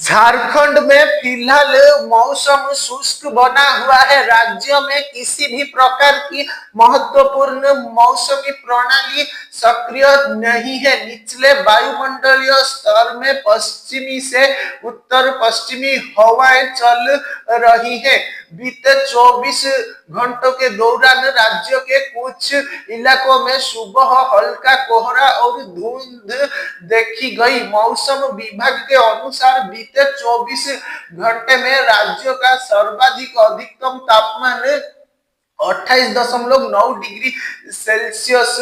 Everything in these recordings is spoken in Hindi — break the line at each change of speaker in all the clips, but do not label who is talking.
झारखंड में फिलहाल मौसम शुष्क बना हुआ है। राज्य में किसी भी प्रकार की महत्वपूर्ण मौसमी प्रणाली सक्रिय नहीं है। निचले वायुमंडलीय स्तर में पश्चिमी से उत्तर पश्चिमी हवाएं चल रही है। बीते 24 घंटों के दौरान राज्य के कुछ इलाकों में सुबह हल्का कोहरा और धुंध देखी गई। मौसम विभाग के अनुसार बीते 24 घंटे में राज्य का सर्वाधिक अधिकतम तापमान 28.9 डिग्री सेल्सियस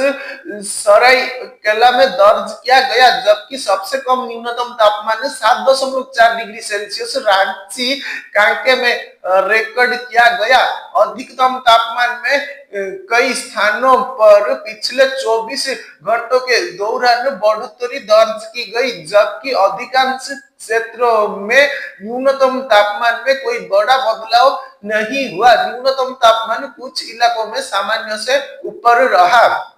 सरायकेला में दर्ज किया गया, जबकि सबसे कम न्यूनतम तापमान 7.4 डिग्री सेल्सियस रांची कांके में रिकॉर्ड किया गया। अधिकतम तापमान में कई स्थानों पर पिछले 24 घंटों के दौरान बढ़ोतरी दर्ज की गई, जबकि अधिकांश क्षेत्रों में न्यूनतम तापमान में कोई बड़ा बदलाव नहीं हुआ। न्यूनतम तापमान कुछ इलाकों में सामान्य से ऊपर रहा।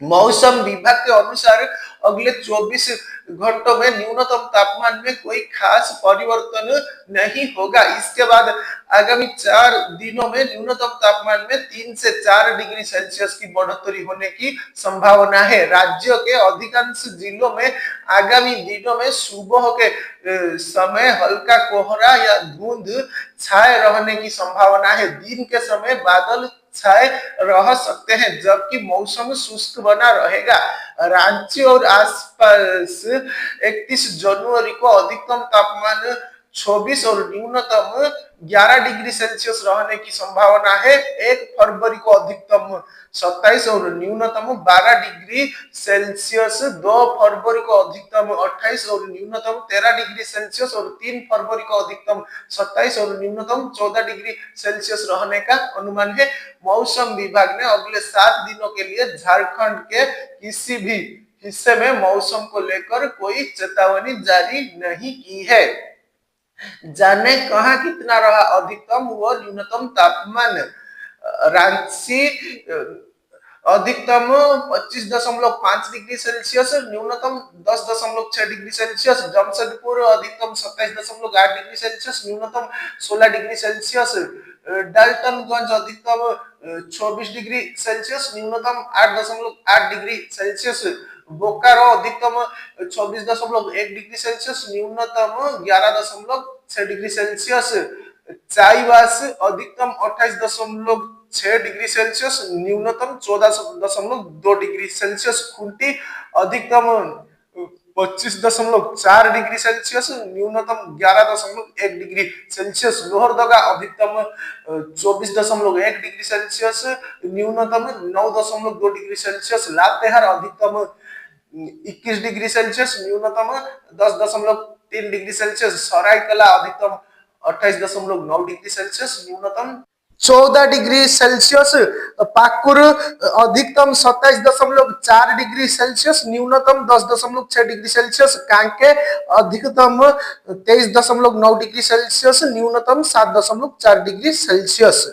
मौसम विभाग के अनुसार अगले 24 घंटों में न्यूनतम तापमान में कोई खास परिवर्तन नहीं होगा। इसके बाद आगामी 4 दिनों में न्यूनतम तापमान में 3 से 4 डिग्री सेल्सियस की बढ़ोतरी होने की संभावना है। राज्य के अधिकांश जिलों में आगामी दिनों में सुबह के समय हल्का कोहरा या धुंध छाए रहने की संभावना है। दिन के समय बादल छाए रह सकते हैं, जबकि मौसम शुष्क बना रहेगा। रांची और आसपास 31 जनवरी को अधिकतम तापमान 24 और न्यूनतम 11 डिग्री सेल्सियस रहने की संभावना है। 1 फरवरी को अधिकतम 27 और न्यूनतम 12 डिग्री सेल्सियस, 2 फरवरी को अधिकतम 28 और न्यूनतम 13 डिग्री सेल्सियस और 3 फरवरी को अधिकतम 27 और न्यूनतम 14 डिग्री सेल्सियस रहने का अनुमान है। मौसम विभाग ने अगले 7 दिनों के लिए झारखंड के किसी भी हिस्से में मौसम को लेकर कोई चेतावनी जारी नहीं की है। जाने कहां कितना रहा अधिकतम व न्यूनतम तापमान। रांची अधिकतम 25.5 डिग्री सेल्सियस, न्यूनतम 10.6 डिग्री सेल्सियस। जमशेदपुर अधिकतम 27.8 डिग्री सेल्सियस, न्यूनतम 16 डिग्री सेल्सियस। डाल्टनगंज अधिकतम 24 डिग्री सेल्सियस, न्यूनतम 8.8 डिग्री सेल्सियस। बोकारो अधिकतम 24.1 डिग्री सेल्सियस, न्यूनतम 11.6 डिग्री सेल्सियस। चाईबास अधिकतम 28.6 डिग्री सेल्सियस, न्यूनतम 14.2 डिग्री सेल्सियस। खूंटी अधिकतम 25.4 डिग्री सेल्सियस, न्यूनतम 11.1 डिग्री सेल्सियस। लोहरदगा अधिकतम 24.1 डिग्री सेल्सियस, न्यूनतम 9.2 डिग्री सेल्सियस। लातेहार अधिकतम 21 डिग्री सेल्सियस, न्यूनतम 10.3 डिग्री सेल्सियस। सरायकेला अधिकतम 28.9 डिग्री सेल्सियस, न्यूनतम 14 डिग्री सेल्सियस। पाकुर अधिकतम 27.4 डिग्री सेल्सियस, न्यूनतम 10.6 डिग्री सेल्सियस। कांके अधिकतम 23.9 डिग्री सेल्सियस, न्यूनतम 7.4 डिग्री सेल्सियस।